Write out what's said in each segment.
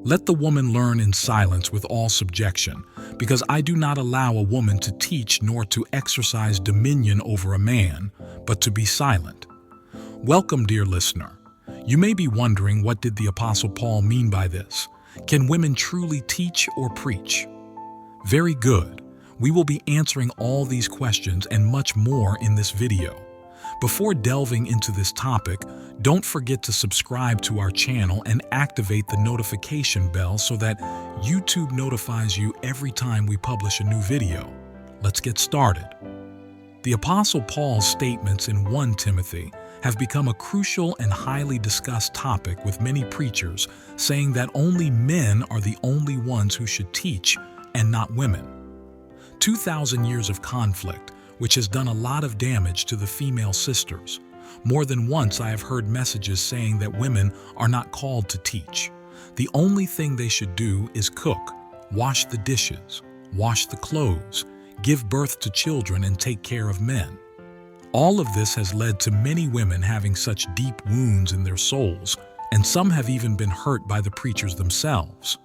Let the woman learn in silence with all subjection, because I do not allow a woman to teach nor to exercise dominion over a man, but to be silent. Welcome, dear listener. You may be wondering, what did the Apostle Paul mean by this? Can women truly teach or preach? Very good. We will be answering all these questions and much more in this video. Before delving into this topic, don't forget to subscribe to our channel and activate the notification bell so that YouTube notifies you every time we publish a new video. Let's get started. The Apostle Paul's statements in 1 Timothy have become a crucial and highly discussed topic, with many preachers saying that only men are the only ones who should teach and not women. 2,000 years of conflict, which has done a lot of damage to the female sisters. More than once I have heard messages saying that women are not called to teach. The only thing they should do is cook, wash the dishes, wash the clothes, give birth to children, and take care of men. All of this has led to many women having such deep wounds in their souls, and some have even been hurt by the preachers themselves.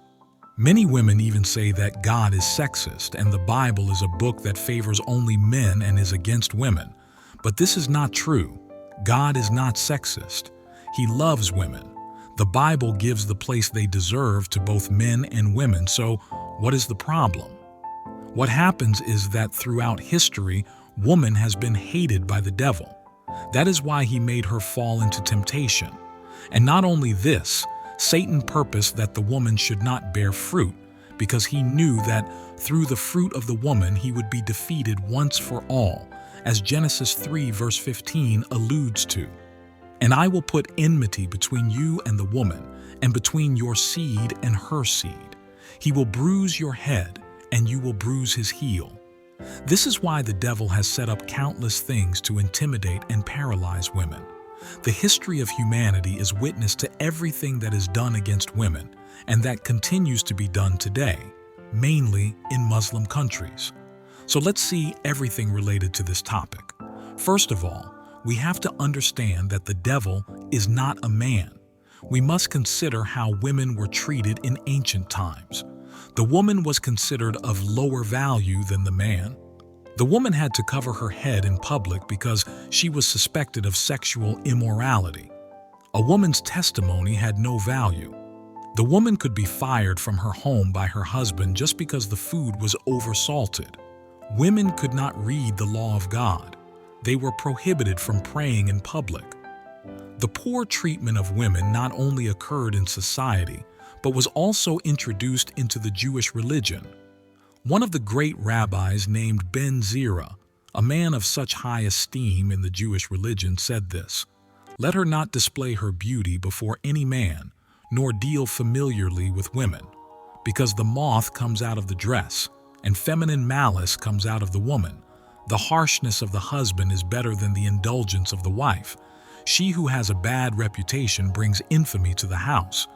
Many women even say that God is sexist and the Bible is a book that favors only men and is against women. But this is not true. God is not sexist. He loves women. The Bible gives the place they deserve to both men and women. So what is the problem? What happens is that throughout history, woman has been hated by the devil. That is why he made her fall into temptation. And not only this, Satan purposed that the woman should not bear fruit, because he knew that through the fruit of the woman he would be defeated once for all, as Genesis 3 verse 15 alludes to. And I will put enmity between you and the woman, and between your seed and her seed. He will bruise your head, and you will bruise his heel. This is why the devil has set up countless things to intimidate and paralyze women. The history of humanity is witness to everything that is done against women, and that continues to be done today, mainly in Muslim countries. So let's see everything related to this topic. First of all, we have to understand that the devil is not a man. We must consider how women were treated in ancient times. The woman was considered of lower value than the man. The woman had to cover her head in public because she was suspected of sexual immorality. A woman's testimony had no value. The woman could be fired from her home by her husband just because the food was oversalted. Women could not read the law of God. They were prohibited from praying in public. The poor treatment of women not only occurred in society, but was also introduced into the Jewish religion. One of the great rabbis named Ben Zira, a man of such high esteem in the Jewish religion, said this: "Let her not display her beauty before any man, nor deal familiarly with women, because the moth comes out of the dress, and feminine malice comes out of the woman. The harshness of the husband is better than the indulgence of the wife. She who has a bad reputation brings infamy to the house."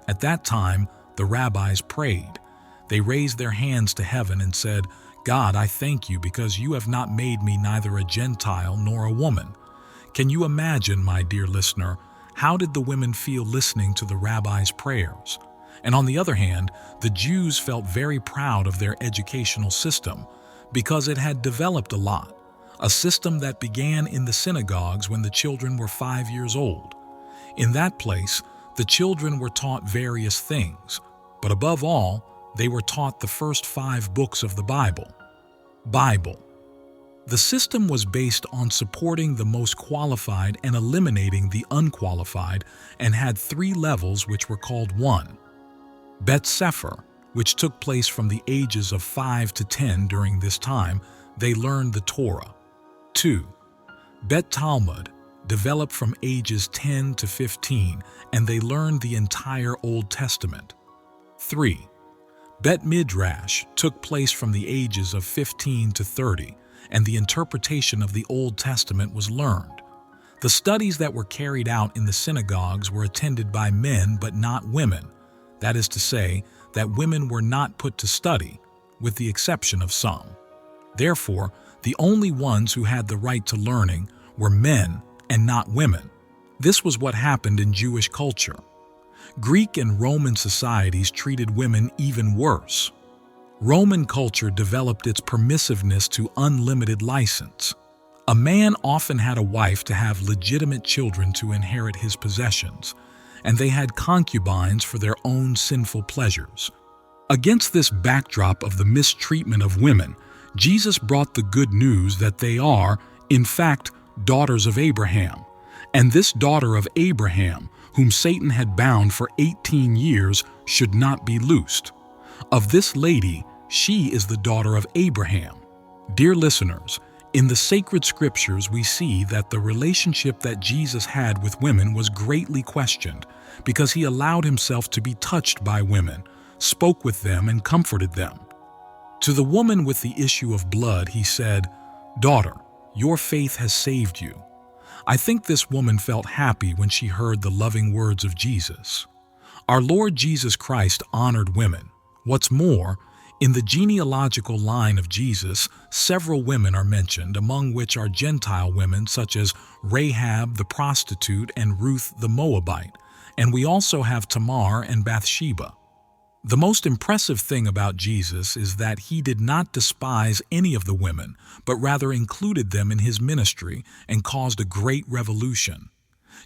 At that time, the rabbis prayed. They raised their hands to heaven and said, "God, I thank you because you have not made me neither a Gentile nor a woman." Can you imagine, my dear listener, how did the women feel listening to the rabbis' prayers? And on the other hand, the Jews felt very proud of their educational system because it had developed a lot, a system that began in the synagogues when the children were 5 years old. In that place, the children were taught various things, but above all, they were taught the first 5 books of the Bible. The system was based on supporting the most qualified and eliminating the unqualified, and had 3 levels which were called 1. Bet Sefer, which took place from the ages of 5 to 10. During this time, they learned the Torah. 2. Bet Talmud, developed from ages 10 to 15, and they learned the entire Old Testament. 3. Bet Midrash took place from the ages of 15 to 30, and the interpretation of the Old Testament was learned. The studies that were carried out in the synagogues were attended by men but not women. That is to say, that women were not put to study, with the exception of some. Therefore, the only ones who had the right to learning were men and not women. This was what happened in Jewish culture. Greek and Roman societies treated women even worse. Roman culture developed its permissiveness to unlimited license. A man often had a wife to have legitimate children to inherit his possessions, and they had concubines for their own sinful pleasures. Against this backdrop of the mistreatment of women, Jesus brought the good news that they are, in fact, daughters of Abraham. And this daughter of Abraham, whom Satan had bound for 18 years, should not be loosed. Of this lady, she is the daughter of Abraham. Dear listeners, in the sacred scriptures we see that the relationship that Jesus had with women was greatly questioned because he allowed himself to be touched by women, spoke with them, and comforted them. To the woman with the issue of blood, he said, "Daughter, your faith has saved you." I think this woman felt happy when she heard the loving words of Jesus. Our Lord Jesus Christ honored women. What's more, in the genealogical line of Jesus, several women are mentioned, among which are Gentile women such as Rahab the prostitute and Ruth the Moabite, and we also have Tamar and Bathsheba. The most impressive thing about Jesus is that he did not despise any of the women, but rather included them in his ministry and caused a great revolution.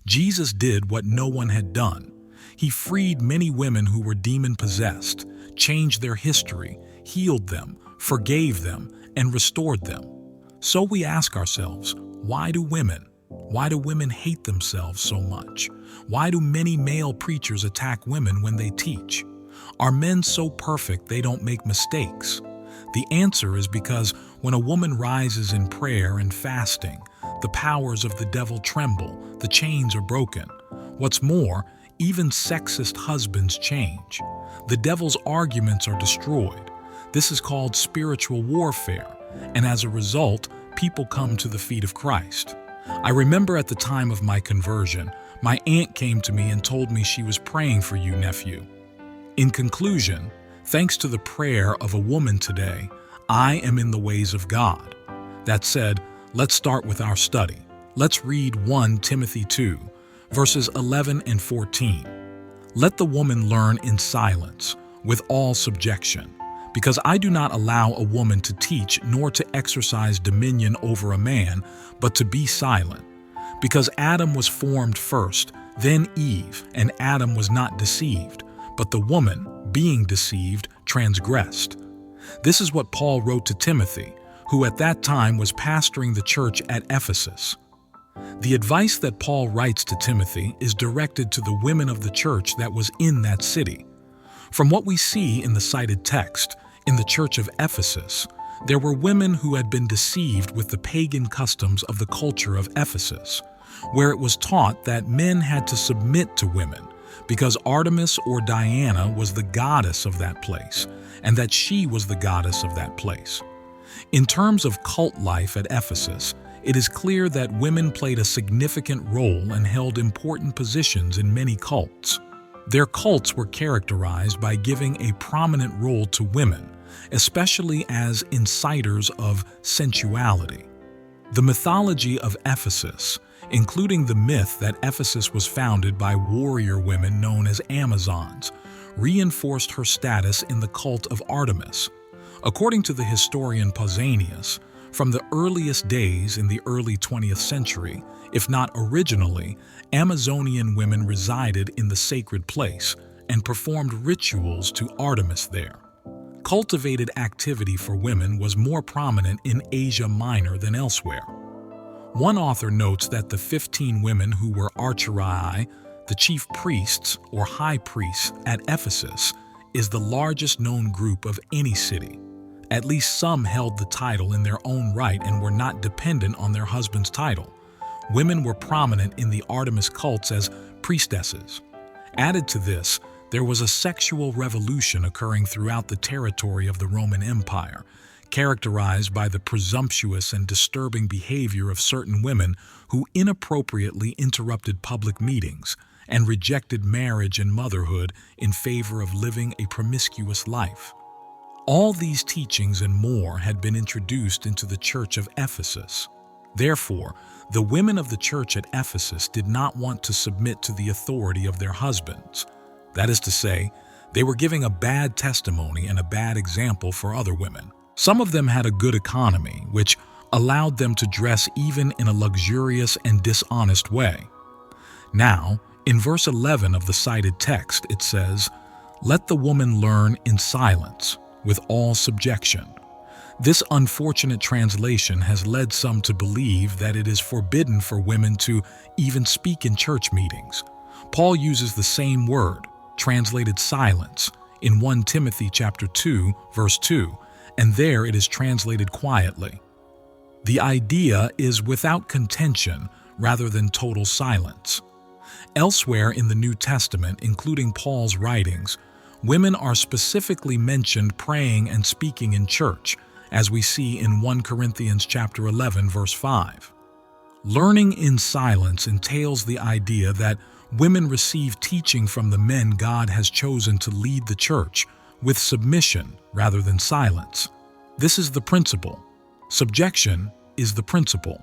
Jesus did what no one had done. He freed many women who were demon-possessed, changed their history, healed them, forgave them, and restored them. So we ask ourselves, why do women hate themselves so much? Why do many male preachers attack women when they teach? Are men so perfect they don't make mistakes? The answer is because when a woman rises in prayer and fasting, the powers of the devil tremble, the chains are broken. What's more, even sexist husbands change. The devil's arguments are destroyed. This is called spiritual warfare, and as a result, people come to the feet of Christ. I remember at the time of my conversion, my aunt came to me and told me she was praying for you, nephew. In conclusion, thanks to the prayer of a woman today, I am in the ways of God. That said, let's start with our study. Let's read 1 Timothy 2, verses 11 and 14. Let the woman learn in silence, with all subjection, because I do not allow a woman to teach nor to exercise dominion over a man, but to be silent. Because Adam was formed first, then Eve, and Adam was not deceived, but the woman, being deceived, transgressed. This is what Paul wrote to Timothy, who at that time was pastoring the church at Ephesus. The advice that Paul writes to Timothy is directed to the women of the church that was in that city. From what we see in the cited text, in the church of Ephesus, there were women who had been deceived with the pagan customs of the culture of Ephesus, where it was taught that men had to submit to women, because Artemis or Diana was the goddess of that place, and that she was the goddess of that place. In terms of cult life at Ephesus, it is clear that women played a significant role and held important positions in many cults. Their cults were characterized by giving a prominent role to women, especially as inciters of sensuality. The mythology of Ephesus, including the myth that Ephesus was founded by warrior women known as Amazons, reinforced her status in the cult of Artemis. According to the historian Pausanias, from the earliest days in the early 20th century, if not originally, Amazonian women resided in the sacred place and performed rituals to Artemis there. Cultivated activity for women was more prominent in Asia Minor than elsewhere. One author notes that the 15 women who were archerai, the chief priests or high priests at Ephesus, is the largest known group of any city. At least some held the title in their own right and were not dependent on their husband's title. Women were prominent in the Artemis cults as priestesses. Added to this, there was a sexual revolution occurring throughout the territory of the Roman Empire, characterized by the presumptuous and disturbing behavior of certain women who inappropriately interrupted public meetings and rejected marriage and motherhood in favor of living a promiscuous life. All these teachings and more had been introduced into the church of Ephesus. Therefore, the women of the church at Ephesus did not want to submit to the authority of their husbands. That is to say, they were giving a bad testimony and a bad example for other women. Some of them had a good economy, which allowed them to dress even in a luxurious and dishonest way. Now, in verse 11 of the cited text, it says, "Let the woman learn in silence, with all subjection." This unfortunate translation has led some to believe that it is forbidden for women to even speak in church meetings. Paul uses the same word, translated silence, in 1 Timothy chapter 2, verse 2, and there it is translated quietly. The idea is without contention rather than total silence. Elsewhere in the New Testament, including Paul's writings, women are specifically mentioned praying and speaking in church, as we see in 1 Corinthians chapter 11, verse 5. Learning in silence entails the idea that women receive teaching from the men God has chosen to lead the church with submission rather than silence. This is the principle. Subjection is the principle.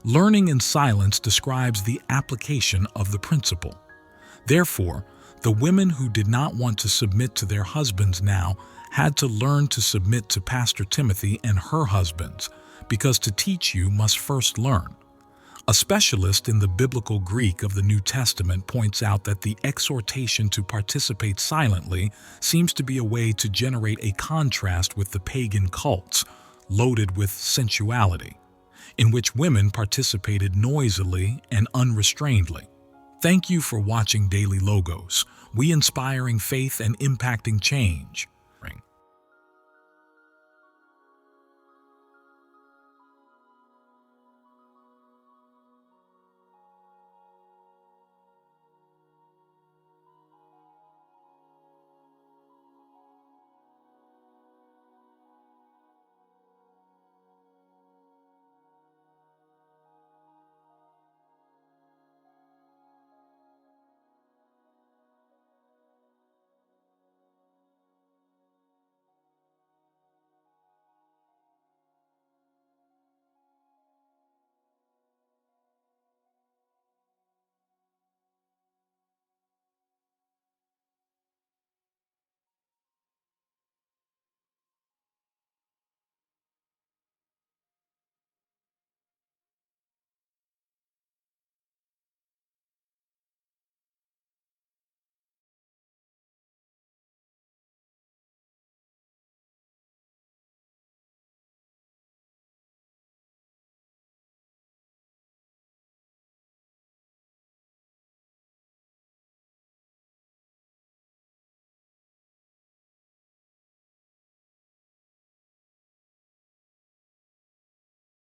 Learning in silence describes the application of the principle. Therefore, the women who did not want to submit to their husbands now had to learn to submit to Pastor Timothy and her husbands, because to teach you must first learn. A specialist in the biblical Greek of the New Testament points out that the exhortation to participate silently seems to be a way to generate a contrast with the pagan cults, loaded with sensuality, in which women participated noisily and unrestrainedly. Thank you for watching Daily Logos, we inspiring faith and impacting change.